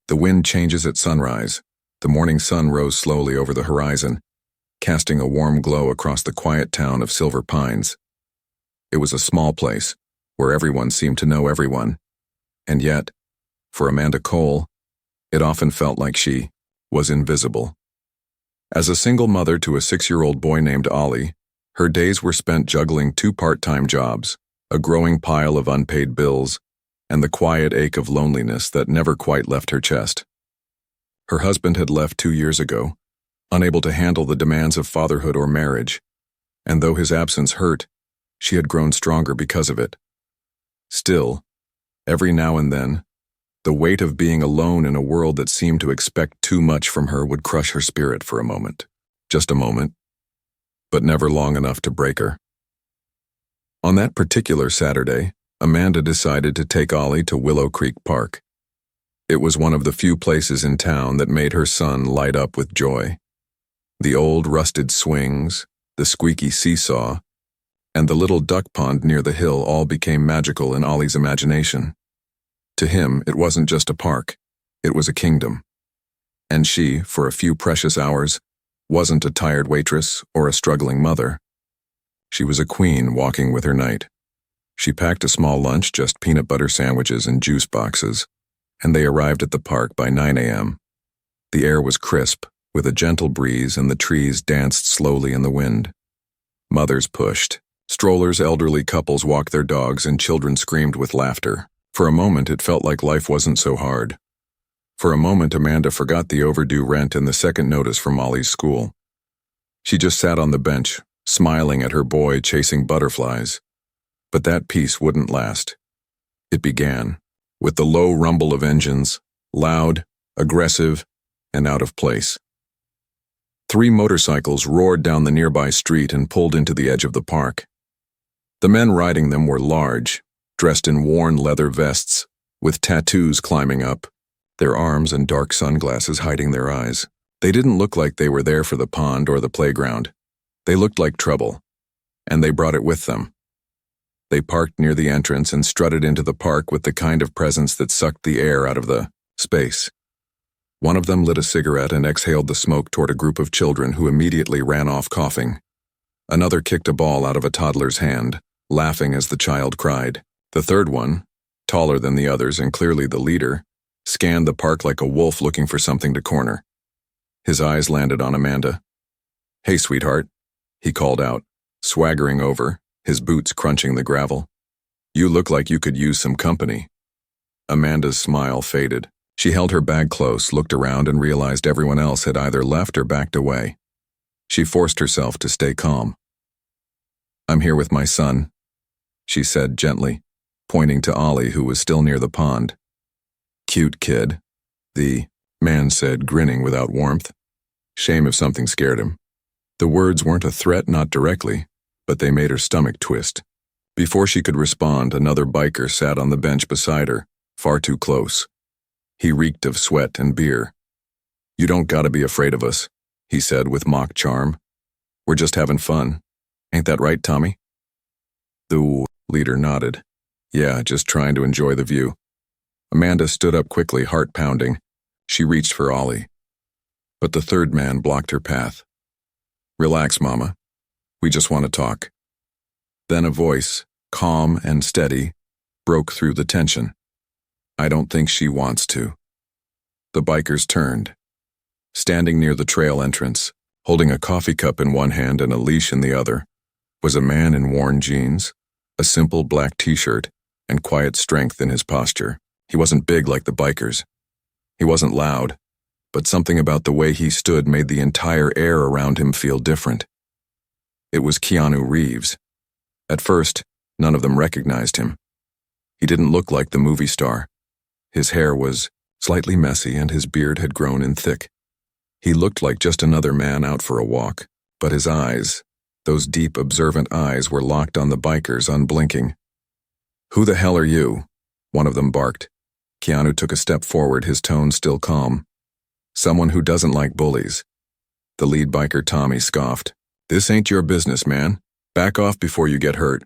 The wind changes at sunrise. The morning sun rose slowly over the horizon, casting a warm glow across the quiet town of Silver Pines. It was a small place, where everyone seemed to know everyone. And yet, for Amanda Cole, it often felt like she was invisible. As a single mother to a 6-year-old boy named Ollie, her days were spent juggling 2 part-time jobs, a growing pile of unpaid bills, and the quiet ache of loneliness that never quite left her chest. Her husband had left 2 years ago, unable to handle the demands of fatherhood or marriage, and though his absence hurt, she had grown stronger because of it. Still, every now and then, the weight of being alone in a world that seemed to expect too much from her would crush her spirit for a moment. Just a moment, but never long enough to break her. On that particular Saturday, Amanda decided to take Ollie to Willow Creek Park. It was one of the few places in town that made her son light up with joy. The old rusted swings, the squeaky seesaw, and the little duck pond near the hill all became magical in Ollie's imagination. To him, it wasn't just a park, it was a kingdom. And she, for a few precious hours, wasn't a tired waitress or a struggling mother. She was a queen walking with her knight. She packed a small lunch, just peanut butter sandwiches and juice boxes, and they arrived at the park by 9 a.m. The air was crisp, with a gentle breeze, and the trees danced slowly in the wind. Mothers pushed. Strollers, elderly couples walked their dogs, and children screamed with laughter. For a moment, it felt like life wasn't so hard. For a moment, Amanda forgot the overdue rent and the second notice from Ollie's school. She just sat on the bench, smiling at her boy chasing butterflies. But that peace wouldn't last. It began, with the low rumble of engines, loud, aggressive, and out of place. 3 motorcycles roared down the nearby street and pulled into the edge of the park. The men riding them were large, dressed in worn leather vests, with tattoos climbing up, their arms and dark sunglasses hiding their eyes. They didn't look like they were there for the pond or the playground. They looked like trouble, and they brought it with them. They parked near the entrance and strutted into the park with the kind of presence that sucked the air out of the space. One of them lit a cigarette and exhaled the smoke toward a group of children who immediately ran off coughing. Another kicked a ball out of a toddler's hand, laughing as the child cried. The third one, taller than the others and clearly the leader, scanned the park like a wolf looking for something to corner. His eyes landed on Amanda. "Hey, sweetheart," he called out, swaggering over, his boots crunching the gravel. "You look like you could use some company." Amanda's smile faded. She held her bag close, looked around, and realized everyone else had either left or backed away. She forced herself to stay calm. "I'm here with my son," she said gently, pointing to Ollie, who was still near the pond. "Cute kid," the man said, grinning without warmth. "Shame if something scared him." The words weren't a threat, not directly, but they made her stomach twist. Before she could respond, another biker sat on the bench beside her, far too close. He reeked of sweat and beer. "You don't gotta be afraid of us," he said with mock charm. "We're just having fun. Ain't that right, Tommy?" The leader nodded. "Yeah, just trying to enjoy the view." Amanda stood up quickly, heart pounding. She reached for Ollie. But the third man blocked her path. "Relax, Mama. We just want to talk." Then a voice, calm and steady, broke through the tension. "I don't think she wants to." The bikers turned. Standing near the trail entrance, holding a coffee cup in one hand and a leash in the other, was a man in worn jeans, a simple black t-shirt, and quiet strength in his posture. He wasn't big like the bikers. He wasn't loud, but something about the way he stood made the entire air around him feel different. It was Keanu Reeves. At first, none of them recognized him. He didn't look like the movie star. His hair was slightly messy and his beard had grown in thick. He looked like just another man out for a walk, but his eyes, those deep, observant eyes, were locked on the bikers, unblinking. "Who the hell are you?" one of them barked. Keanu took a step forward, his tone still calm. "Someone who doesn't like bullies." The lead biker, Tommy, scoffed. "This ain't your business, man. Back off before you get hurt."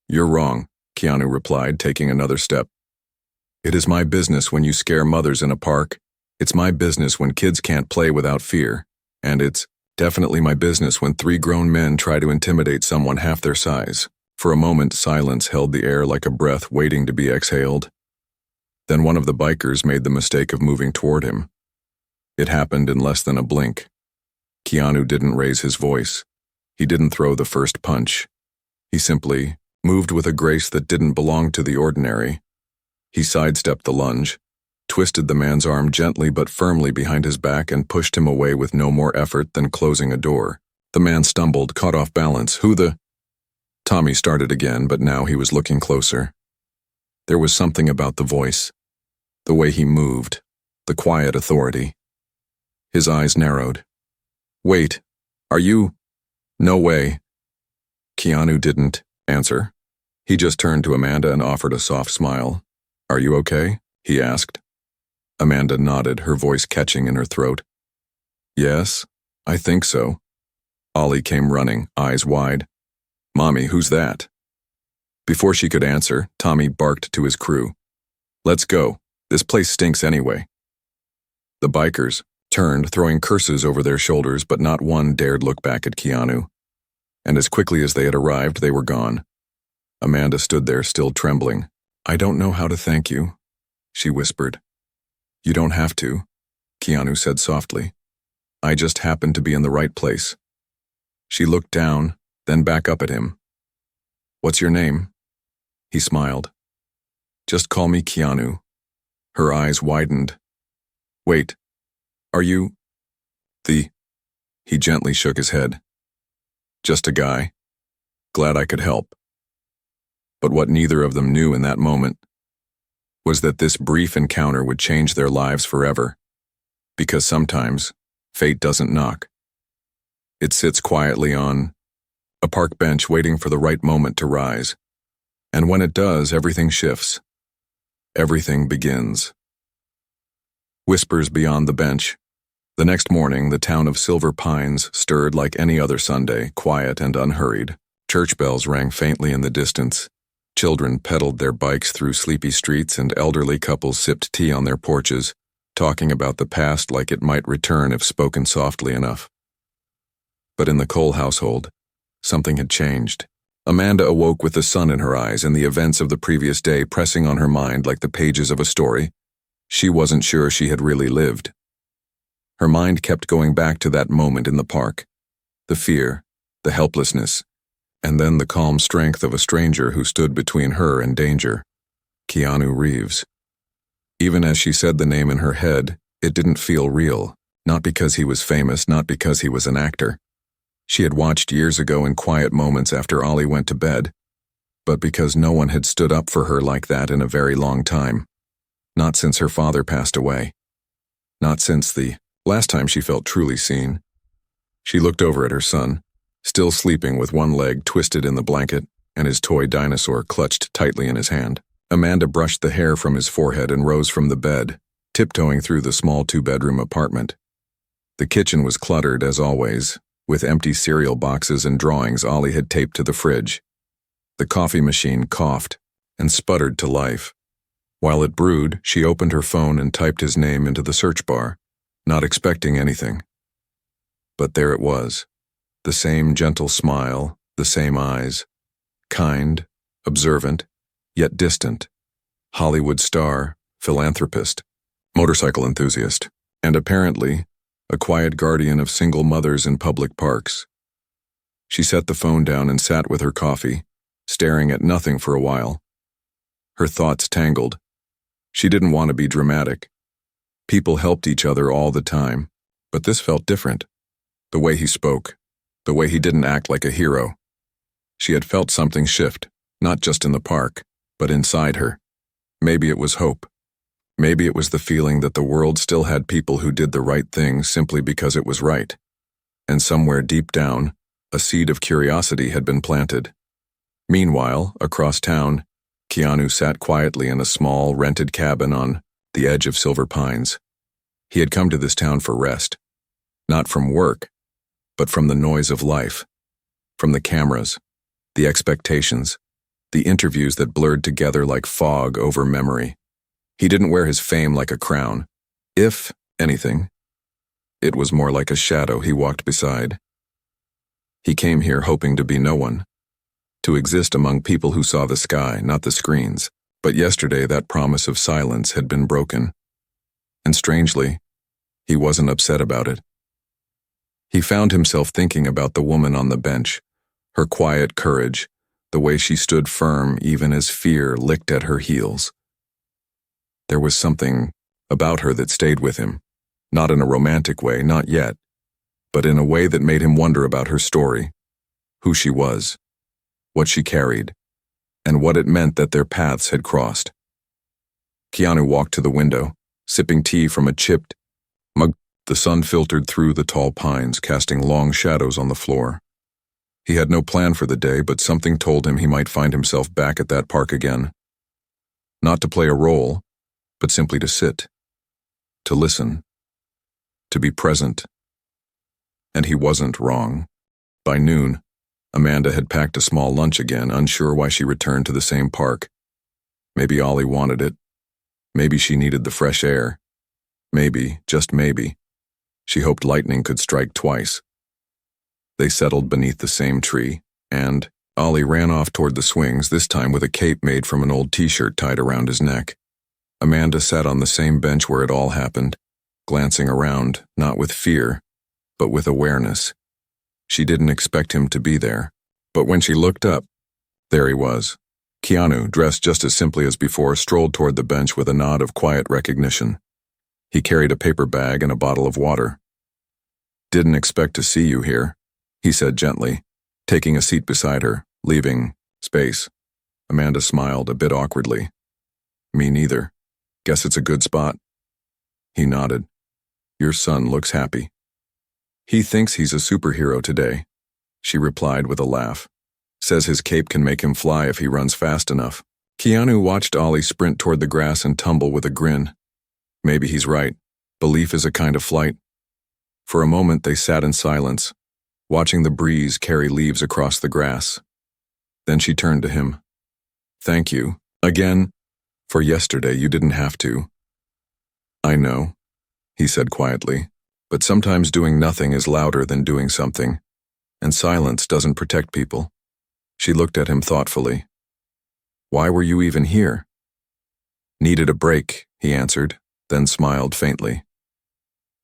"You're wrong," Keanu replied, taking another step. "It is my business when you scare mothers in a park. It's my business when kids can't play without fear, and it's definitely my business when 3 grown men try to intimidate someone half their size. For a moment, silence held the air like a breath waiting to be exhaled. Then one of the bikers made the mistake of moving toward him. It happened in less than a blink. Keanu didn't raise his voice. He didn't throw the first punch. He simply moved with a grace that didn't belong to the ordinary. He sidestepped the lunge, twisted the man's arm gently but firmly behind his back, and pushed him away with no more effort than closing a door. The man stumbled, caught off balance. "Who the—" Tommy started again, but now he was looking closer. There was something about the voice, the way he moved, the quiet authority. His eyes narrowed. "Wait, are you—" "No way." Keanu didn't answer. He just turned to Amanda and offered a soft smile. "Are you okay?" he asked. Amanda nodded, her voice catching in her throat. "Yes, I think so." Ollie came running, eyes wide. "Mommy, who's that?" Before she could answer, Tommy barked to his crew. "Let's go. This place stinks anyway." The bikers turned, throwing curses over their shoulders, but not one dared look back at Keanu. And as quickly as they had arrived, they were gone. Amanda stood there, still trembling. "I don't know how to thank you," she whispered. "You don't have to," Keanu said softly. "I just happened to be in the right place." She looked down, then back up at him. "What's your name?" He smiled. "Just call me Keanu." Her eyes widened. "Wait, are you the—" He gently shook his head. "Just a guy. Glad I could help." But what neither of them knew in that moment was that this brief encounter would change their lives forever. Because sometimes, fate doesn't knock. It sits quietly on a park bench waiting for the right moment to rise. And when it does, everything shifts. Everything begins. Whispers beyond the bench. The next morning, the town of Silver Pines stirred like any other Sunday, quiet and unhurried. Church bells rang faintly in the distance. Children pedaled their bikes through sleepy streets, and elderly couples sipped tea on their porches, talking about the past like it might return if spoken softly enough. But in the Cole household, something had changed. Amanda awoke with the sun in her eyes and the events of the previous day pressing on her mind like the pages of a story she wasn't sure she had really lived. Her mind kept going back to that moment in the park, the fear, the helplessness, and then the calm strength of a stranger who stood between her and danger. Keanu Reeves. Even as she said the name in her head, it didn't feel real, not because he was famous, not because he was an actor. She had watched years ago in quiet moments after Ollie went to bed, but because no one had stood up for her like that in a very long time. Not since her father passed away. Not since the last time she felt truly seen. She looked over at her son, still sleeping with one leg twisted in the blanket and his toy dinosaur clutched tightly in his hand. Amanda brushed the hair from his forehead and rose from the bed, tiptoeing through the small 2-bedroom apartment. The kitchen was cluttered, as always, with empty cereal boxes and drawings Ollie had taped to the fridge. The coffee machine coughed and sputtered to life. While it brewed, she opened her phone and typed his name into the search bar, not expecting anything. But there it was. The same gentle smile, the same eyes. Kind, observant, yet distant. Hollywood star, philanthropist, motorcycle enthusiast, and apparently a quiet guardian of single mothers in public parks. She set the phone down and sat with her coffee, staring at nothing for a while. Her thoughts tangled. She didn't want to be dramatic. People helped each other all the time, but this felt different. The way he spoke, the way he didn't act like a hero. She had felt something shift, not just in the park, but inside her. Maybe it was hope. Maybe it was the feeling that the world still had people who did the right thing simply because it was right. And somewhere deep down, a seed of curiosity had been planted. Meanwhile, across town, Keanu sat quietly in a small, rented cabin on the edge of Silver Pines. He had come to this town for rest. Not from work, but from the noise of life. From the cameras, the expectations, the interviews that blurred together like fog over memory. He didn't wear his fame like a crown. If anything. It was more like a shadow he walked beside. He came here hoping to be no one, to exist among people who saw the sky, not the screens. But yesterday that promise of silence had been broken. And strangely, he wasn't upset about it. He found himself thinking about the woman on the bench, her quiet courage, the way she stood firm even as fear licked at her heels. There was something about her that stayed with him, not in a romantic way, not yet, but in a way that made him wonder about her story, who she was, what she carried, and what it meant that their paths had crossed. Keanu walked to the window, sipping tea from a chipped mug. The sun filtered through the tall pines, casting long shadows on the floor. He had no plan for the day, but something told him he might find himself back at that park again. Not to play a role, but simply to sit, to listen, to be present. And he wasn't wrong. By noon, Amanda had packed a small lunch again, unsure why she returned to the same park. Maybe Ollie wanted it. Maybe she needed the fresh air. Maybe, just maybe, she hoped lightning could strike twice. They settled beneath the same tree, and Ollie ran off toward the swings, this time with a cape made from an old t-shirt tied around his neck. Amanda sat on the same bench where it all happened, glancing around, not with fear, but with awareness. She didn't expect him to be there, but when she looked up, there he was. Keanu, dressed just as simply as before, strolled toward the bench with a nod of quiet recognition. He carried a paper bag and a bottle of water. "Didn't expect to see you here," he said gently, taking a seat beside her, leaving space. Amanda smiled a bit awkwardly. "Me neither. Guess it's a good spot." He nodded. "Your son looks happy." "He thinks he's a superhero today," she replied with a laugh. "Says his cape can make him fly if he runs fast enough." Keanu watched Ollie sprint toward the grass and tumble with a grin. Maybe he's right. Belief is a kind of flight. For a moment they sat in silence, watching the breeze carry leaves across the grass. Then she turned to him. "Thank you, again, for yesterday. You didn't have to." "I know," he said quietly, "but sometimes doing nothing is louder than doing something, and silence doesn't protect people." She looked at him thoughtfully. "Why were you even here?" "Needed a break," he answered, then smiled faintly.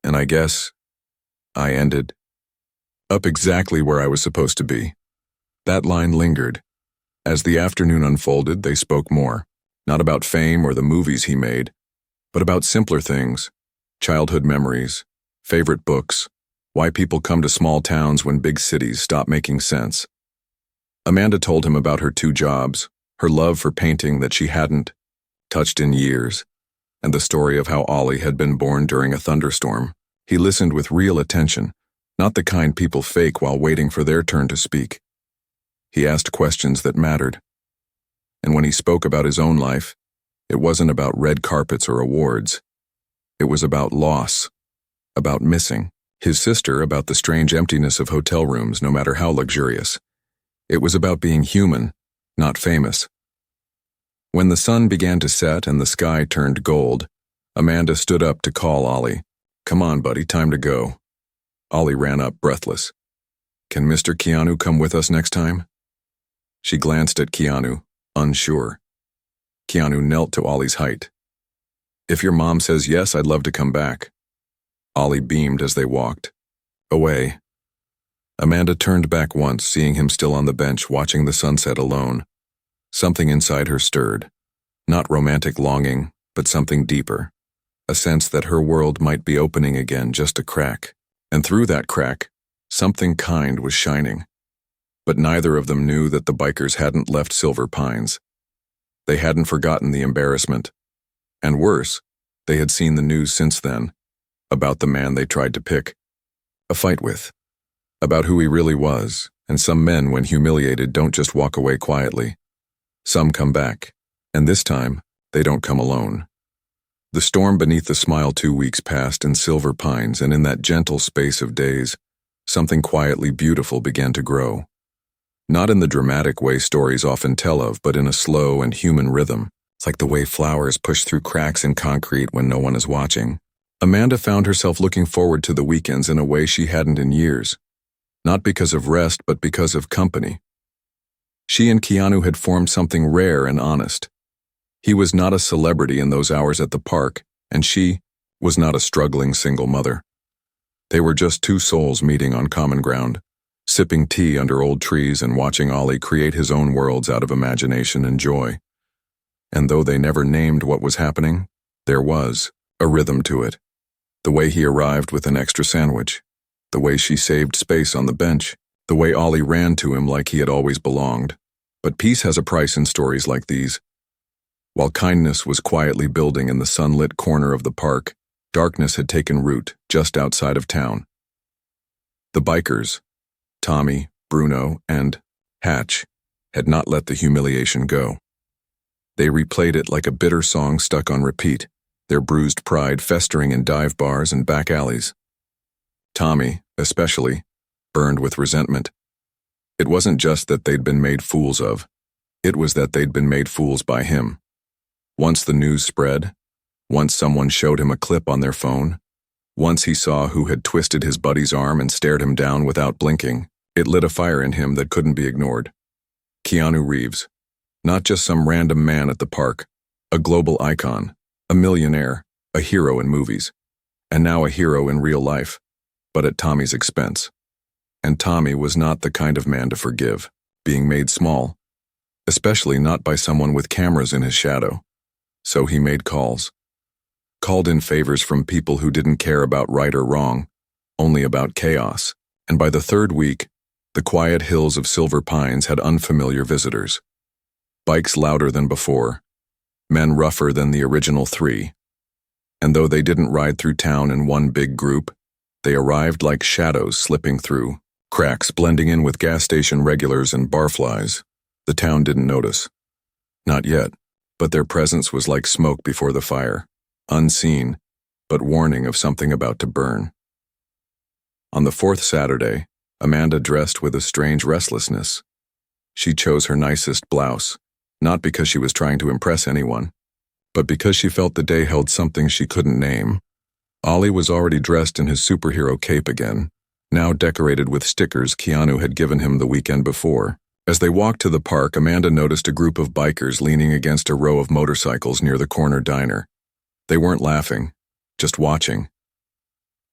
"And I guess I ended up exactly where I was supposed to be." That line lingered. As the afternoon unfolded, they spoke more, not about fame or the movies he made, but about simpler things, childhood memories, favorite books, why people come to small towns when big cities stop making sense. Amanda told him about her 2 jobs, her love for painting that she hadn't touched in years, and the story of how Ollie had been born during a thunderstorm. He listened with real attention, not the kind people fake while waiting for their turn to speak. He asked questions that mattered. And when he spoke about his own life, it wasn't about red carpets or awards. It was about loss, about missing. His sister, about the strange emptiness of hotel rooms, no matter how luxurious. It was about being human, not famous. When the sun began to set and the sky turned gold, Amanda stood up to call Ollie. "Come on, buddy, time to go." Ollie ran up, breathless. "Can Mr. Keanu come with us next time?" She glanced at Keanu, unsure. Keanu knelt to Ollie's height. "If your mom says yes, I'd love to come back." Ollie beamed as they walked away. Amanda turned back once, seeing him still on the bench watching the sunset alone. Something inside her stirred. Not romantic longing, but something deeper. A sense that her world might be opening again, just a crack. And through that crack, something kind was shining. But neither of them knew that the bikers hadn't left Silver Pines. They hadn't forgotten the embarrassment. And worse, they had seen the news since then, about the man they tried to pick a fight with. About who he really was, and some men, when humiliated, don't just walk away quietly. Some come back, and this time, they don't come alone. The storm beneath the smile 2 weeks passed in Silver Pines, and in that gentle space of days, something quietly beautiful began to grow. Not in the dramatic way stories often tell of, but in a slow and human rhythm. It's like the way flowers push through cracks in concrete when no one is watching. Amanda found herself looking forward to the weekends in a way she hadn't in years. Not because of rest, but because of company. She and Keanu had formed something rare and honest. He was not a celebrity in those hours at the park, and she was not a struggling single mother. They were just two souls meeting on common ground, sipping tea under old trees and watching Ollie create his own worlds out of imagination and joy. And though they never named what was happening, there was a rhythm to it. The way he arrived with an extra sandwich, the way she saved space on the bench, the way Ollie ran to him like he had always belonged. But peace has a price in stories like these. While kindness was quietly building in the sunlit corner of the park, darkness had taken root just outside of town. The bikers, Tommy, Bruno, and Hatch, had not let the humiliation go. They replayed it like a bitter song stuck on repeat, their bruised pride festering in dive bars and back alleys. Tommy, especially, burned with resentment. It wasn't just that they'd been made fools of. It was that they'd been made fools by him. Once the news spread, once someone showed him a clip on their phone, once he saw who had twisted his buddy's arm and stared him down without blinking, it lit a fire in him that couldn't be ignored. Keanu Reeves. Not just some random man at the park, a global icon, a millionaire, a hero in movies, and now a hero in real life, but at Tommy's expense. And Tommy was not the kind of man to forgive, being made small, especially not by someone with cameras in his shadow. So he made calls. Called in favors from people who didn't care about right or wrong, only about chaos. And by the third week, the quiet hills of Silver Pines had unfamiliar visitors. Bikes louder than before, men rougher than the original three. And though they didn't ride through town in one big group, they arrived like shadows slipping through, cracks blending in with gas station regulars and barflies. The town didn't notice. Not yet, but their presence was like smoke before the fire, unseen, but warning of something about to burn. On the fourth Saturday, Amanda dressed with a strange restlessness. She chose her nicest blouse, not because she was trying to impress anyone, but because she felt the day held something she couldn't name. Ollie was already dressed in his superhero cape again, now decorated with stickers Keanu had given him the weekend before. As they walked to the park, Amanda noticed a group of bikers leaning against a row of motorcycles near the corner diner. They weren't laughing, just watching.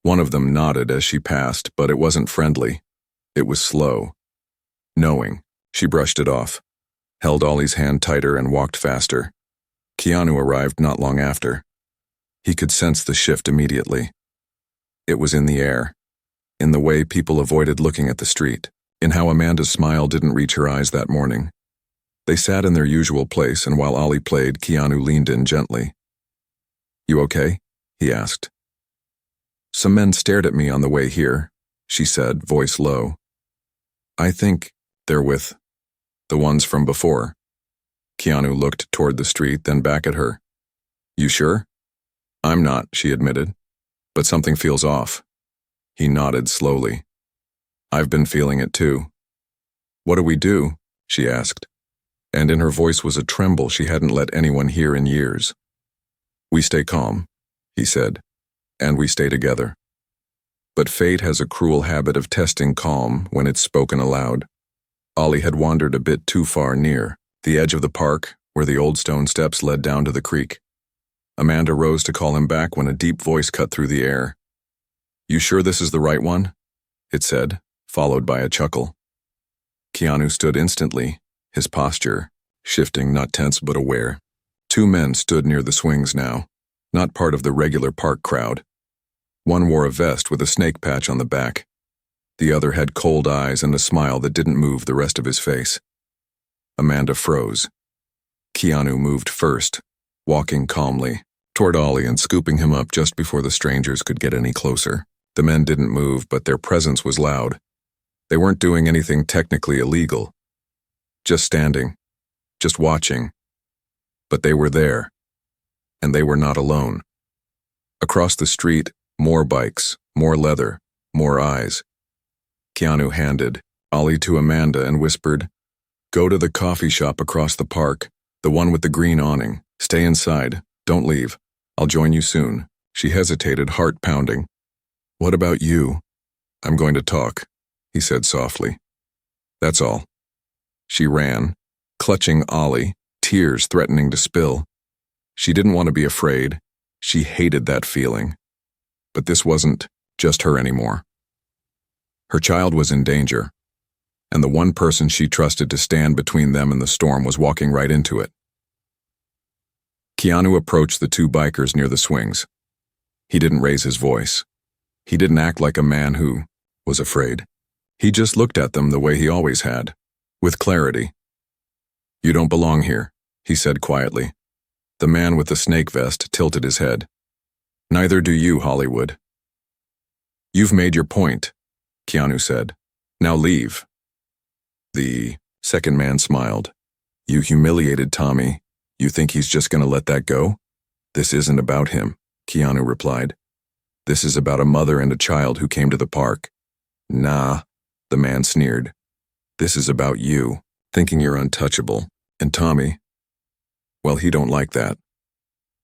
One of them nodded as she passed, but it wasn't friendly. It was slow. Knowing, she brushed it off, held Ollie's hand tighter and walked faster. Keanu arrived not long after. He could sense the shift immediately. It was in the air, in the way people avoided looking at the street, in how Amanda's smile didn't reach her eyes that morning. They sat in their usual place, and while Ollie played, Keanu leaned in gently. "You okay?" he asked. "Some men stared at me on the way here," she said, voice low. "I think they're with the ones from before." Keanu looked toward the street, then back at her. "You sure?" "I'm not," she admitted, "but something feels off." He nodded slowly. "I've been feeling it too." "What do we do?" she asked, and in her voice was a tremble she hadn't let anyone hear in years. "We stay calm," he said, "and we stay together." But fate has a cruel habit of testing calm when it's spoken aloud. Ollie had wandered a bit too far near the edge of the park, where the old stone steps led down to the creek. Amanda rose to call him back when a deep voice cut through the air. "You sure this is the right one?" it said, followed by a chuckle. Keanu stood instantly, his posture shifting, not tense but aware. Two men stood near the swings now, not part of the regular park crowd. One wore a vest with a snake patch on the back. The other had cold eyes and a smile that didn't move the rest of his face. Amanda froze. Keanu moved first, walking calmly toward Ollie and scooping him up just before the strangers could get any closer. The men didn't move, but their presence was loud. They weren't doing anything technically illegal. Just standing, just watching. But they were there, and they were not alone. Across the street, more bikes, more leather, more eyes. Keanu handed Ollie to Amanda and whispered, "Go to the coffee shop across the park, the one with the green awning. Stay inside, don't leave. I'll join you soon." She hesitated, heart pounding. "What about you?" "I'm going to talk," he said softly. "That's all." She ran, clutching Ollie, tears threatening to spill. She didn't want to be afraid. She hated that feeling. But this wasn't just her anymore. Her child was in danger, and the one person she trusted to stand between them and the storm was walking right into it. Keanu approached the two bikers near the swings. He didn't raise his voice. He didn't act like a man who was afraid. He just looked at them the way he always had, with clarity. "You don't belong here," he said quietly. The man with the snake vest tilted his head. "Neither do you, Hollywood." "You've made your point," Keanu said. "Now leave." The second man smiled. "You humiliated Tommy. You think he's just going to let that go?" "This isn't about him," Keanu replied. "This is about a mother and a child who came to the park." "Nah," the man sneered. "This is about you, thinking you're untouchable. And Tommy, well, he don't like that."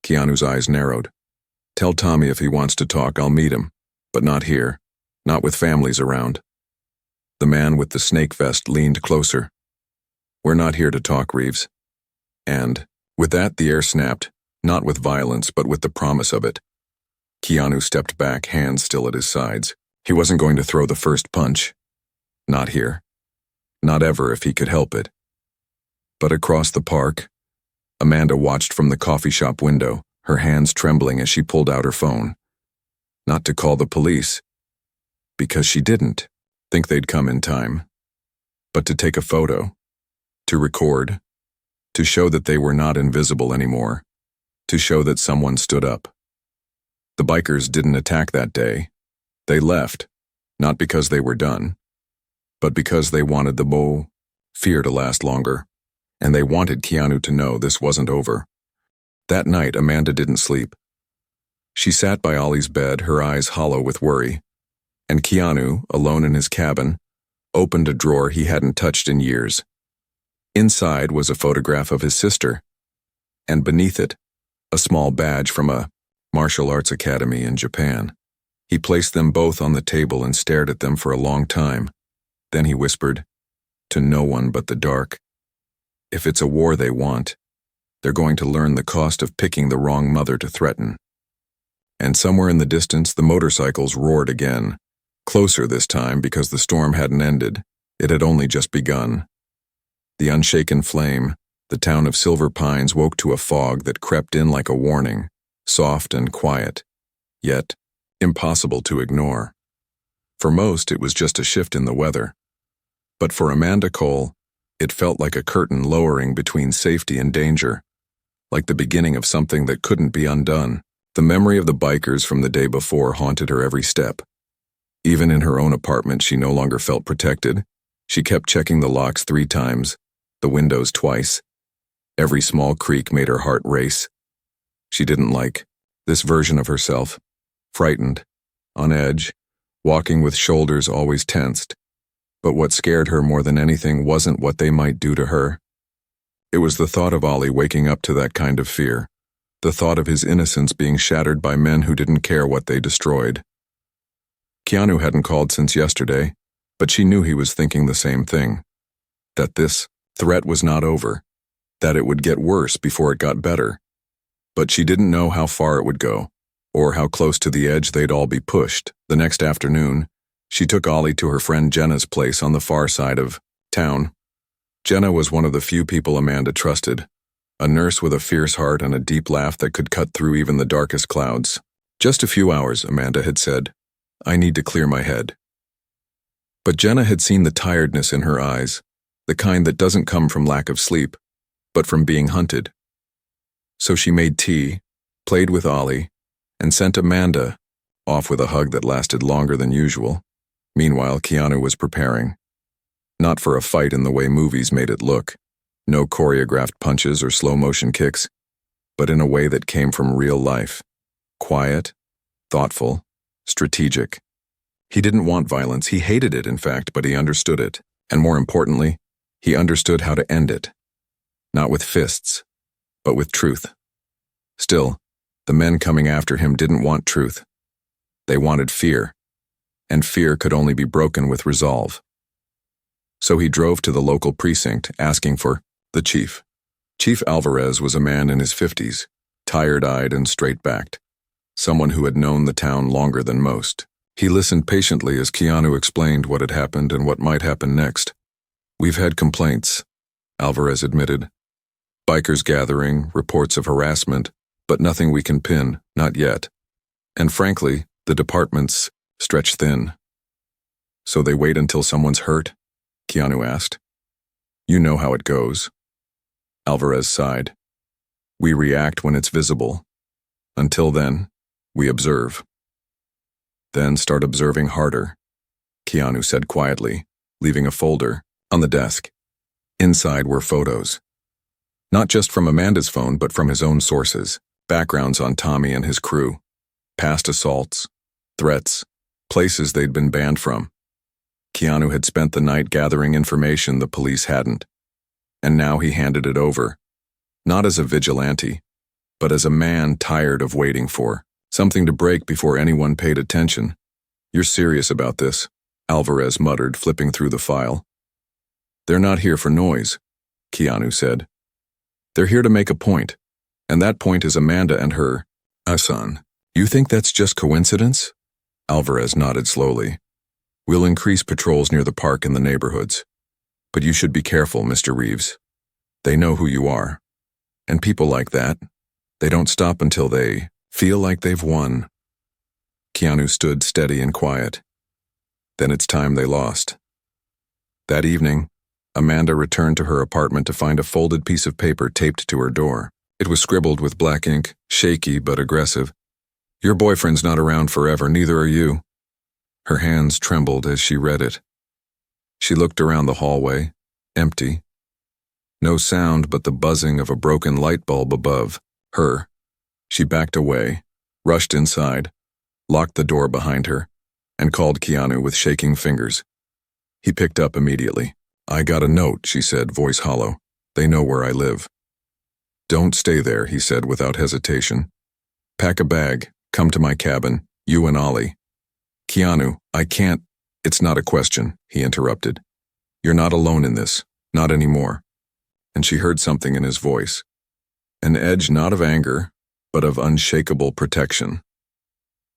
Keanu's eyes narrowed. "Tell Tommy if he wants to talk, I'll meet him. But not here. Not with families around." The man with the snake vest leaned closer. "We're not here to talk, Reeves." And, with that, the air snapped, not with violence, but with the promise of it. Keanu stepped back, hands still at his sides. He wasn't going to throw the first punch. Not here. Not ever if he could help it. But across the park, Amanda watched from the coffee shop window, her hands trembling as she pulled out her phone. Not to call the police, because she didn't think they'd come in time, but to take a photo, to record, to show that they were not invisible anymore, to show that someone stood up. The bikers didn't attack that day. They left, not because they were done, but because they wanted the fear to last longer, and they wanted Keanu to know this wasn't over. That night, Amanda didn't sleep. She sat by Ollie's bed, her eyes hollow with worry, and Keanu, alone in his cabin, opened a drawer he hadn't touched in years. Inside was a photograph of his sister, and beneath it, a small badge from a martial arts academy in Japan. He placed them both on the table and stared at them for a long time. Then he whispered, to no one but the dark, "If it's a war they want, they're going to learn the cost of picking the wrong mother to threaten." And somewhere in the distance, the motorcycles roared again, closer this time because the storm hadn't ended. It had only just begun. The unshaken flame, the town of Silver Pines, woke to a fog that crept in like a warning, soft and quiet, yet impossible to ignore. For most, it was just a shift in the weather. But for Amanda Cole, it felt like a curtain lowering between safety and danger, like the beginning of something that couldn't be undone. The memory of the bikers from the day before haunted her every step. Even in her own apartment, she no longer felt protected. She kept checking the locks 3 times, the windows twice. Every small creak made her heart race. She didn't like this version of herself, frightened, on edge, walking with shoulders always tensed. But what scared her more than anything wasn't what they might do to her. It was the thought of Ollie waking up to that kind of fear, the thought of his innocence being shattered by men who didn't care what they destroyed. Keanu hadn't called since yesterday, but she knew he was thinking the same thing, that this threat was not over, that it would get worse before it got better. But she didn't know how far it would go, or how close to the edge they'd all be pushed. The next afternoon, she took Ollie to her friend Jenna's place on the far side of town. Jenna was one of the few people Amanda trusted, a nurse with a fierce heart and a deep laugh that could cut through even the darkest clouds. "Just a few hours," Amanda had said. "I need to clear my head." But Jenna had seen the tiredness in her eyes, the kind that doesn't come from lack of sleep, but from being hunted. So she made tea, played with Ollie, and sent Amanda off with a hug that lasted longer than usual. Meanwhile, Keanu was preparing. Not for a fight in the way movies made it look. No choreographed punches or slow-motion kicks, but in a way that came from real life. Quiet, thoughtful, strategic. He didn't want violence. He hated it, in fact, but he understood it. And more importantly, he understood how to end it. Not with fists, but with truth. Still, The men coming after him didn't want truth. They wanted fear, and fear could only be broken with resolve. So he drove to the local precinct, asking for the chief. Chief Alvarez was a man in his 50s, tired-eyed and straight-backed, someone who had known the town longer than most. He listened patiently as Keanu explained what had happened and what might happen next. "We've had complaints," Alvarez admitted. "Bikers gathering, reports of harassment, but nothing we can pin, not yet. And frankly, the department's stretched thin." "So they wait until someone's hurt?" Keanu asked. "You know how it goes." Alvarez sighed. "We react when it's visible. Until then, we observe." "Then start observing harder," Keanu said quietly, leaving a folder on the desk. Inside were photos. Not just from Amanda's phone, but from his own sources. Backgrounds on Tommy and his crew. Past assaults, threats, places they'd been banned from. Keanu had spent the night gathering information the police hadn't. And now he handed it over. Not as a vigilante, but as a man tired of waiting for something to break before anyone paid attention. "You're serious about this?" Alvarez muttered, flipping through the file. "They're not here for noise," Keanu said. "They're here to make a point, and that point is Amanda and her son. You think that's just coincidence?" Alvarez nodded slowly. "We'll increase patrols near the park and the neighborhoods. But you should be careful, Mr. Reeves. They know who you are. And people like that, they don't stop until they feel like they've won." Keanu stood steady and quiet. Then it's time they lost. That evening, Amanda returned to her apartment to find a folded piece of paper taped to her door. It was scribbled with black ink, shaky but aggressive. "Your boyfriend's not around forever, neither are you." Her hands trembled as she read it. She looked around the hallway, empty. No sound but the buzzing of a broken light bulb above her. She backed away, rushed inside, locked the door behind her, and called Keanu with shaking fingers. He picked up immediately. "I got a note," she said, voice hollow. "They know where I live." "Don't stay there," he said without hesitation. "Pack a bag, come to my cabin, you and Ollie." "Keanu, I can't." "It's not a question," he interrupted. "You're not alone in this, not anymore." And she heard something in his voice. An edge not of anger, but of unshakable protection.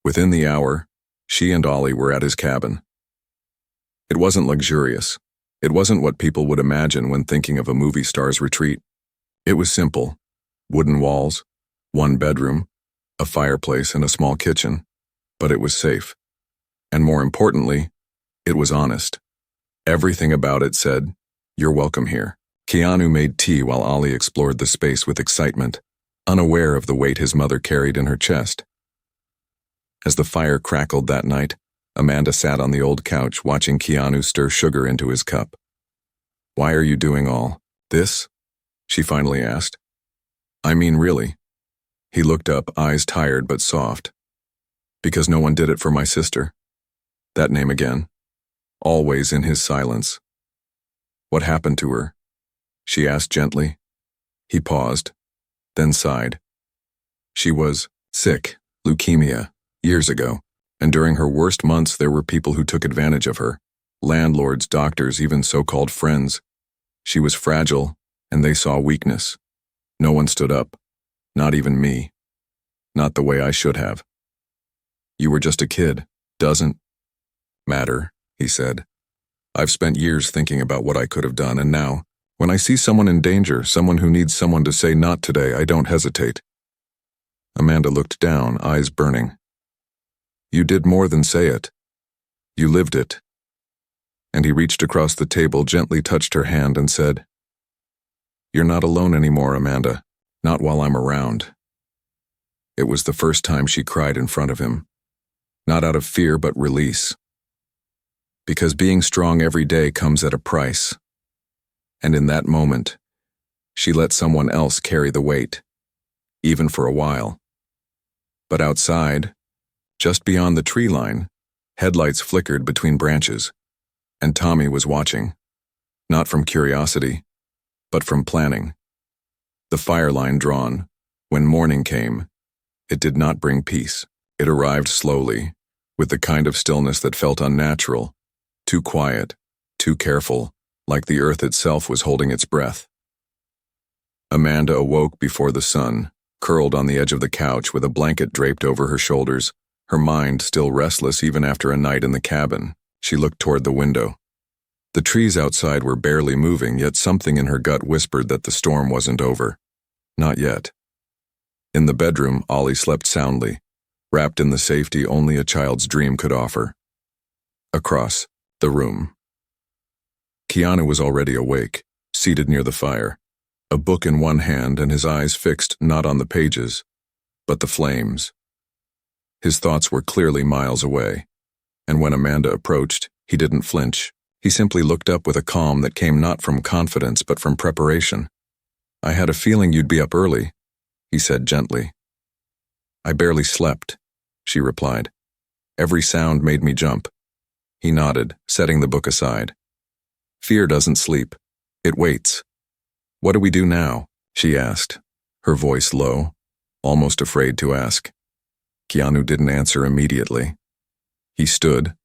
Within the hour, she and Ollie were at his cabin. It wasn't luxurious. It wasn't what people would imagine when thinking of a movie star's retreat. It was simple. Wooden walls, one bedroom, a fireplace, and a small kitchen. But it was safe. And more importantly, it was honest. Everything about it said, "You're welcome here." Keanu made tea while Ollie explored the space with excitement, unaware of the weight his mother carried in her chest. As the fire crackled that night, Amanda sat on the old couch watching Keanu stir sugar into his cup. "Why are you doing all this?" she finally asked. "I mean, really." He looked up, eyes tired but soft. "Because no one did it for my sister." That name again, always in his silence. "What happened to her?" she asked gently. He paused, then sighed. "She was sick, leukemia, years ago, and during her worst months there were people who took advantage of her. Landlords, doctors, even so-called friends. She was fragile, and they saw weakness. No one stood up, not even me. Not the way I should have." "You were just a kid. Doesn't matter," he said. "I've spent years thinking about what I could have done, and now, when I see someone in danger, someone who needs someone to say not today, I don't hesitate." Amanda looked down, eyes burning. "You did more than say it. You lived it." And he reached across the table, gently touched her hand, and said, "You're not alone anymore, Amanda. Not while I'm around." It was the first time she cried in front of him. Not out of fear, but release. Because being strong every day comes at a price. And in that moment, she let someone else carry the weight, even for a while. But outside, just beyond the tree line, headlights flickered between branches, and Tommy was watching, not from curiosity, but from planning. The fire line drawn, when morning came, It did not bring peace. It arrived slowly, with the kind of stillness that felt unnatural, too quiet, too careful, like the earth itself was holding its breath. Amanda awoke before the sun, curled on the edge of the couch with a blanket draped over her shoulders, her mind still restless even after a night in the cabin. She looked toward the window. The trees outside were barely moving, yet something in her gut whispered that the storm wasn't over. Not yet. In the bedroom, Ollie slept soundly, wrapped in the safety only a child's dream could offer. Across the room, Keanu was already awake, seated near the fire, a book in one hand and his eyes fixed not on the pages, but the flames. His thoughts were clearly miles away, and when Amanda approached, he didn't flinch. He simply looked up with a calm that came not from confidence but from preparation. "I had a feeling you'd be up early," he said gently. "I barely slept," she replied. "Every sound made me jump." He nodded, setting the book aside. "Fear doesn't sleep. It waits." "What do we do now?" she asked, her voice low, almost afraid to ask. Keanu didn't answer immediately. He stood,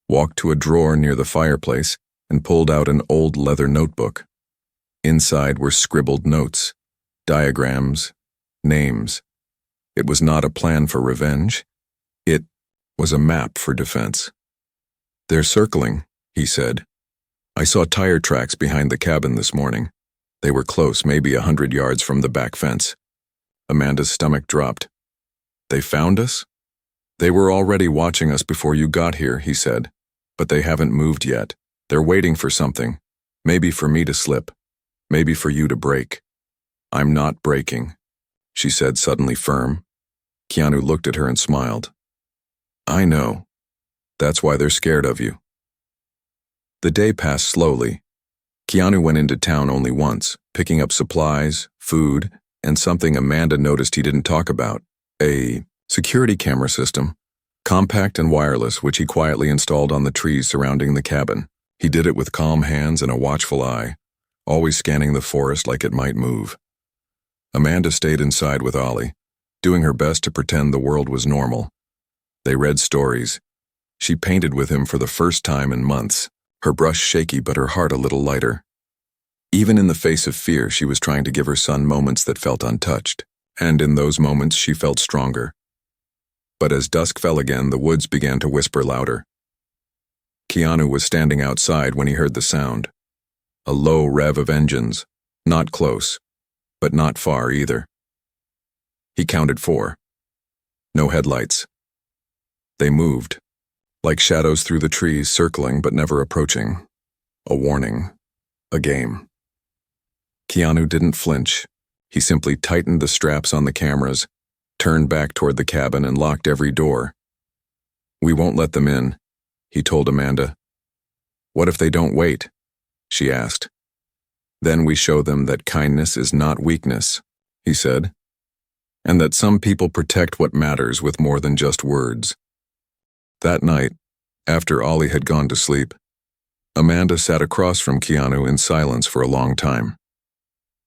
walked to a drawer near the fireplace, and pulled out an old leather notebook. Inside were scribbled notes, diagrams, names. It was not a plan for revenge. It was a map for defense. "They're circling," he said. "I saw tire tracks behind the cabin this morning. They were close, maybe 100 yards from the back fence." Amanda's stomach dropped. "They found us?" "They were already watching us before you got here," he said. "But they haven't moved yet. They're waiting for something. Maybe for me to slip. Maybe for you to break." "I'm not breaking," she said, suddenly firm. Keanu looked at her and smiled. "I know. That's why they're scared of you." The day passed slowly. Keanu went into town only once, picking up supplies, food, and something Amanda noticed he didn't talk about: a security camera system, compact and wireless, which he quietly installed on the trees surrounding the cabin. He did it with calm hands and a watchful eye, always scanning the forest like it might move. Amanda stayed inside with Ollie, doing her best to pretend the world was normal. They read stories. She painted with him for the first time in months, her brush shaky but her heart a little lighter. Even in the face of fear, she was trying to give her son moments that felt untouched, and in those moments she felt stronger. But as dusk fell again, the woods began to whisper louder. Keanu was standing outside when he heard the sound. A low rev of engines, not close, but not far either. He counted 4. No headlights. They moved, like shadows through the trees, circling but never approaching. A warning. A game. Keanu didn't flinch. He simply tightened the straps on the cameras, turned back toward the cabin, and locked every door. "We won't let them in," he told Amanda. "What if they don't wait?" she asked. "Then we show them that kindness is not weakness," he said, "and that some people protect what matters with more than just words." That night, after Ollie had gone to sleep, Amanda sat across from Keanu in silence for a long time.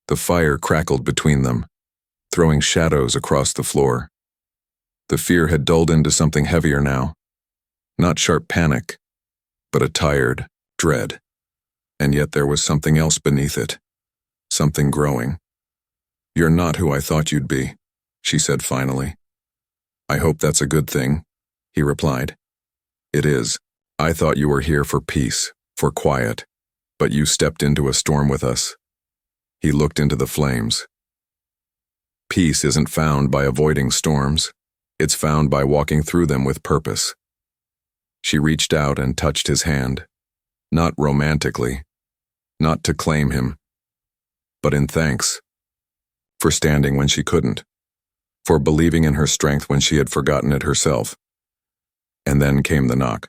The fire crackled between them, throwing shadows across the floor. The fear had dulled into something heavier now. Not sharp panic, but a tired dread. And yet there was something else beneath it, something growing. "You're not who I thought you'd be," she said finally. "I hope that's a good thing," he replied. "It is. I thought you were here for peace, for quiet, but you stepped into a storm with us." He looked into the flames. Peace isn't found by avoiding storms. It's found by walking through them with purpose. She reached out and touched his hand, not romantically, not to claim him, but in thanks, for standing when she couldn't, for believing in her strength when she had forgotten it herself. And then came the knock,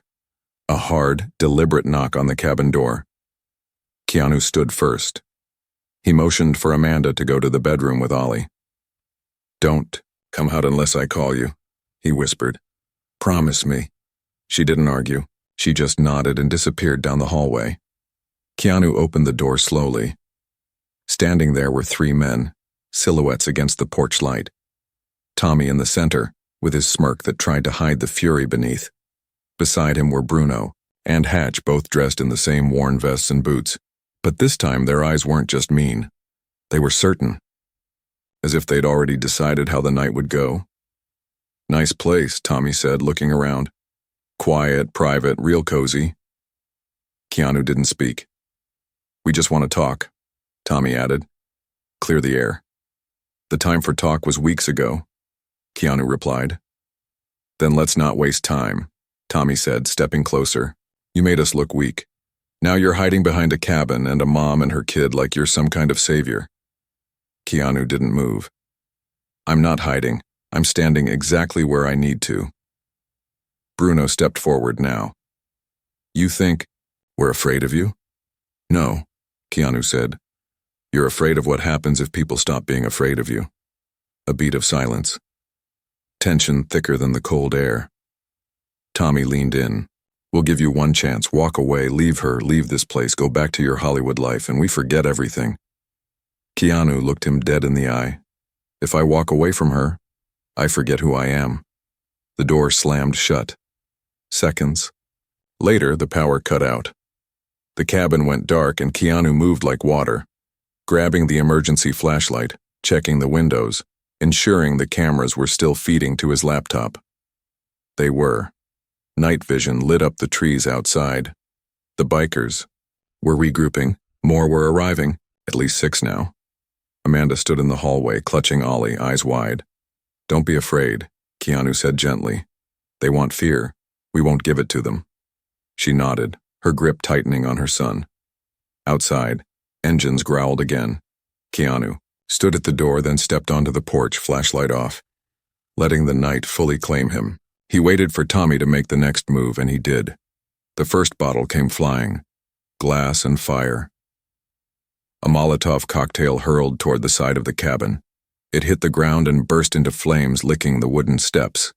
a hard, deliberate knock on the cabin door. Keanu stood first. He motioned for Amanda to go to the bedroom with Ollie. "Don't come out unless I call you," he whispered. "Promise me." She didn't argue. She just nodded and disappeared down the hallway. Keanu opened the door slowly. Standing there were 3 men, silhouettes against the porch light. Tommy in the center, with his smirk that tried to hide the fury beneath. Beside him were Bruno and Hatch, both dressed in the same worn vests and boots. But this time their eyes weren't just mean. They were certain, as if they'd already decided how the night would go. "Nice place," Tommy said, looking around. "Quiet, private, real cozy." Keanu didn't speak. "We just want to talk," Tommy added. "Clear the air." "The time for talk was weeks ago," Keanu replied. "Then let's not waste time," Tommy said, stepping closer. "You made us look weak. Now you're hiding behind a cabin and a mom and her kid like you're some kind of savior." Keanu didn't move. "I'm not hiding. I'm standing exactly where I need to." Bruno stepped forward now. "You think we're afraid of you?" "No," Keanu said. "You're afraid of what happens if people stop being afraid of you." A beat of silence. Tension thicker than the cold air. Tommy leaned in. "We'll give you one chance. Walk away, leave her, leave this place, go back to your Hollywood life, and we forget everything." Keanu looked him dead in the eye. "If I walk away from her, I forget who I am." The door slammed shut. Seconds. Later, the power cut out. The cabin went dark and Keanu moved like water, grabbing the emergency flashlight, checking the windows, ensuring the cameras were still feeding to his laptop. They were. Night vision lit up the trees outside. The bikers were regrouping. More were arriving, at least 6 now. Amanda stood in the hallway, clutching Ollie, eyes wide. "Don't be afraid," Keanu said gently. "They want fear. We won't give it to them." She nodded, her grip tightening on her son. Outside, engines growled again. Keanu stood at the door, then stepped onto the porch, flashlight off, letting the night fully claim him. He waited for Tommy to make the next move, and he did. The first bottle came flying. Glass and fire. A Molotov cocktail hurled toward the side of the cabin. It hit the ground and burst into flames, licking the wooden steps.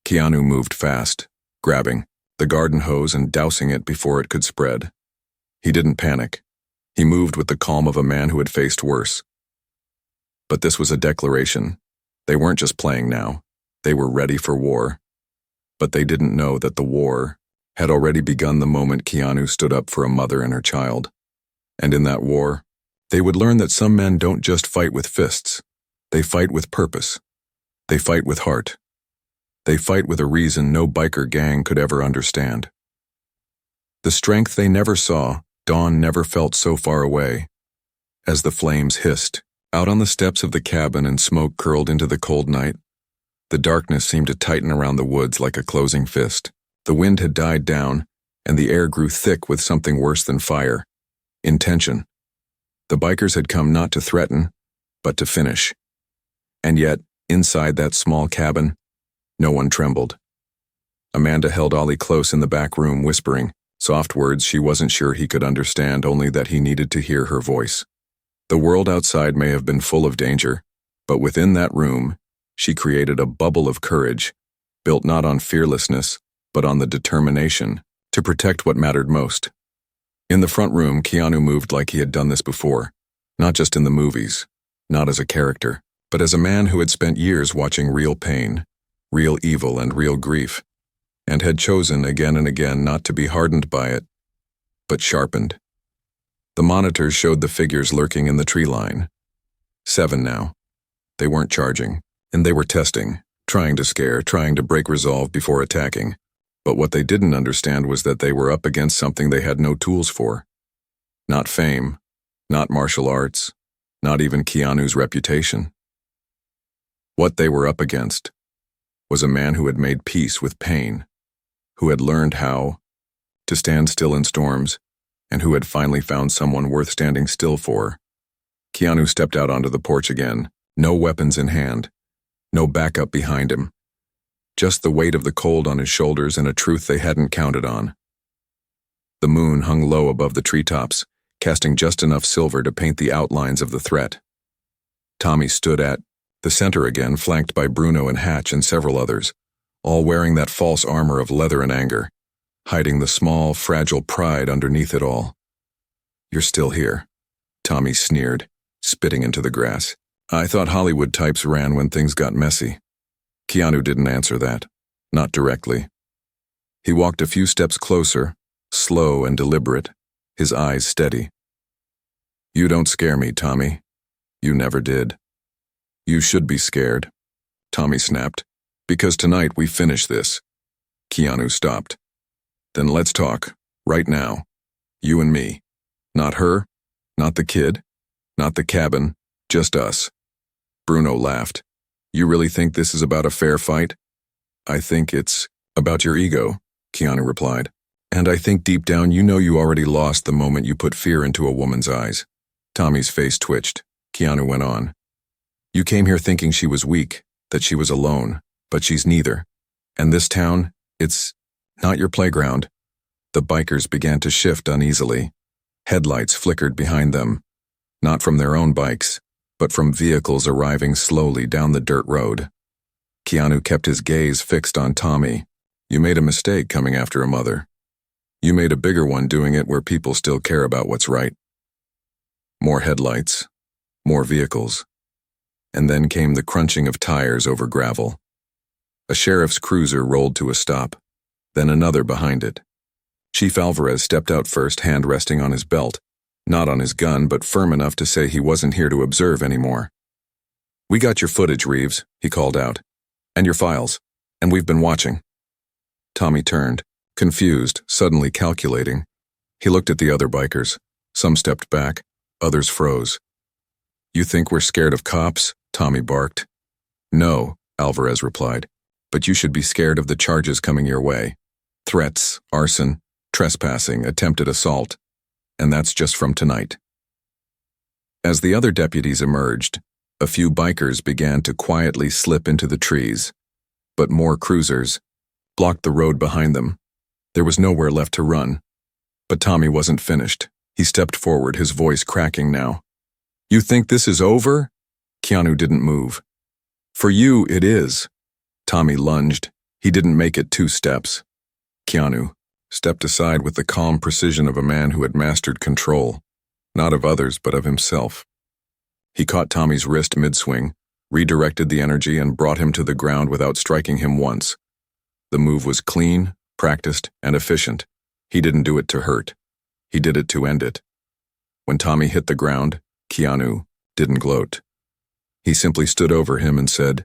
Keanu moved fast, grabbing the garden hose and dousing it before it could spread. He didn't panic. He moved with the calm of a man who had faced worse. But this was a declaration. They weren't just playing now. They were ready for war. But they didn't know that the war had already begun the moment Keanu stood up for a mother and her child. And in that war, they would learn that some men don't just fight with fists. They fight with purpose. They fight with heart. They fight with a reason no biker gang could ever understand. The strength they never saw, dawn never felt so far away. As the flames hissed, out on the steps of the cabin and smoke curled into the cold night, the darkness seemed to tighten around the woods like a closing fist. The wind had died down, and the air grew thick with something worse than fire. Intention. The bikers had come not to threaten, but to finish. And yet, inside that small cabin, no one trembled. Amanda held Ollie close in the back room, whispering soft words she wasn't sure he could understand, only that he needed to hear her voice. The world outside may have been full of danger, but within that room, she created a bubble of courage, built not on fearlessness, but on the determination to protect what mattered most. In the front room, Keanu moved like he had done this before, not just in the movies, not as a character, but as a man who had spent years watching real pain, real evil, and real grief, and had chosen again and again not to be hardened by it, but sharpened. The monitors showed the figures lurking in the tree line. 7 now. They weren't charging, and they were testing, trying to scare, trying to break resolve before attacking. But what they didn't understand was that they were up against something they had no tools for. Not fame, not martial arts, not even Keanu's reputation. What they were up against was a man who had made peace with pain, who had learned how to stand still in storms, and who had finally found someone worth standing still for. Keanu stepped out onto the porch again, no weapons in hand, no backup behind him. Just the weight of the cold on his shoulders and a truth they hadn't counted on. The moon hung low above the treetops, casting just enough silver to paint the outlines of the threat. Tommy stood at the center again, flanked by Bruno and Hatch and several others, all wearing that false armor of leather and anger, hiding the small, fragile pride underneath it all. "You're still here," Tommy sneered, spitting into the grass. I thought Hollywood types ran when things got messy. Keanu didn't answer that, not directly. He walked a few steps closer, slow and deliberate, his eyes steady. You don't scare me, Tommy. You never did. You should be scared, Tommy snapped, because tonight we finish this. Keanu stopped. Then let's talk, right now. You and me. Not her, not the kid, not the cabin, just us. Bruno laughed. You really think this is about a fair fight? I think it's about your ego, Keanu replied. And I think deep down you know you already lost the moment you put fear into a woman's eyes. Tommy's face twitched. Keanu went on. You came here thinking she was weak, that she was alone, but she's neither. And this town, it's not your playground. The bikers began to shift uneasily. Headlights flickered behind them, not from their own bikes, but from vehicles arriving slowly down the dirt road. Keanu kept his gaze fixed on Tommy. You made a mistake coming after a mother. You made a bigger one doing it where people still care about what's right. More headlights, more vehicles. And then came the crunching of tires over gravel. A sheriff's cruiser rolled to a stop, then another behind it. Chief Alvarez stepped out first, hand resting on his belt, not on his gun, but firm enough to say he wasn't here to observe anymore. We got your footage, Reeves, he called out, and your files, and we've been watching. Tommy turned, confused, suddenly calculating. He looked at the other bikers. Some stepped back, others froze. You think we're scared of cops? Tommy barked. No, Alvarez replied, but you should be scared of the charges coming your way. Threats, arson, trespassing, attempted assault. And that's just from tonight. As the other deputies emerged, a few bikers began to quietly slip into the trees, but more cruisers blocked the road behind them. There was nowhere left to run. But Tommy wasn't finished. He stepped forward, his voice cracking now. You think this is over? Keanu didn't move. For you, it is. Tommy lunged. He didn't make it 2 steps. Keanu stepped aside with the calm precision of a man who had mastered control, not of others but of himself. He caught Tommy's wrist mid-swing, redirected the energy, and brought him to the ground without striking him once. The move was clean, practiced, and efficient. He didn't do it to hurt. He did it to end it. When Tommy hit the ground, Keanu didn't gloat. He simply stood over him and said,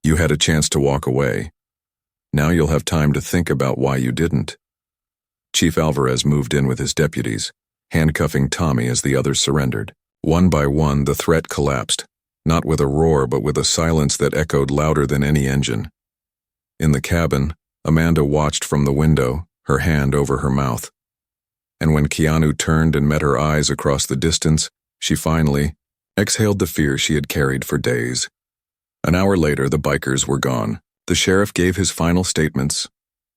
You had a chance to walk away. Now you'll have time to think about why you didn't. Chief Alvarez moved in with his deputies, handcuffing Tommy as the others surrendered. One by one, the threat collapsed, not with a roar but with a silence that echoed louder than any engine. In the cabin, Amanda watched from the window, her hand over her mouth. And when Keanu turned and met her eyes across the distance, she finally exhaled the fear she had carried for days. An hour later, the bikers were gone. The sheriff gave his final statements,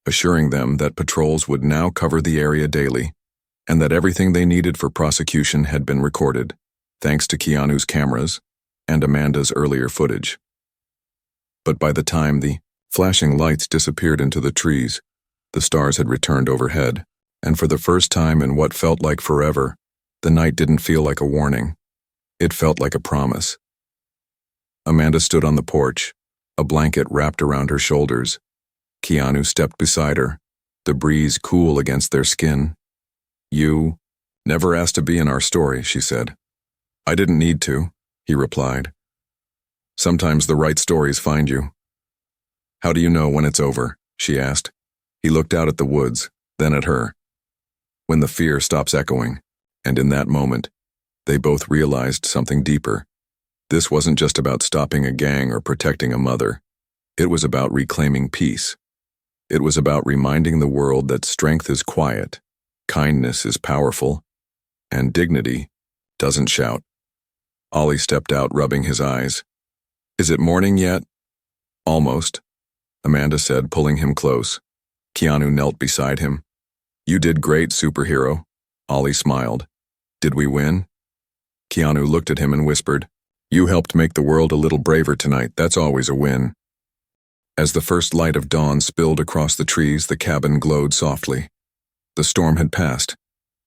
assuring them that patrols would now cover the area daily, and that everything they needed for prosecution had been recorded, thanks to Keanu's cameras and Amanda's earlier footage. But by the time the flashing lights disappeared into the trees, the stars had returned overhead, and for the first time in what felt like forever, the night didn't feel like a warning. It felt like a promise. Amanda stood on the porch, a blanket wrapped around her shoulders. Keanu stepped beside her, the breeze cool against their skin. You never asked to be in our story, she said. I didn't need to, he replied. Sometimes the right stories find you. How do you know when it's over? She asked. He looked out at the woods, then at her. When the fear stops echoing, and in that moment, they both realized something deeper. This wasn't just about stopping a gang or protecting a mother. It was about reclaiming peace. It was about reminding the world that strength is quiet, kindness is powerful, and dignity doesn't shout. Ollie stepped out, rubbing his eyes. Is it morning yet? Almost, Amanda said, pulling him close. Keanu knelt beside him. You did great, superhero. Ollie smiled. Did we win? Keanu looked at him and whispered, You helped make the world a little braver tonight. That's always a win. As the first light of dawn spilled across the trees, the cabin glowed softly. The storm had passed,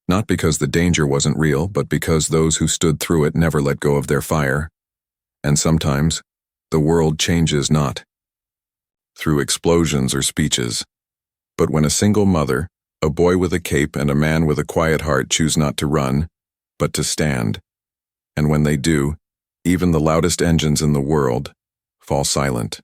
not because the danger wasn't real, but because those who stood through it never let go of their fire. And sometimes, the world changes not through explosions or speeches, but when a single mother, a boy with a cape and a man with a quiet heart choose not to run, but to stand. And when they do, even the loudest engines in the world fall silent.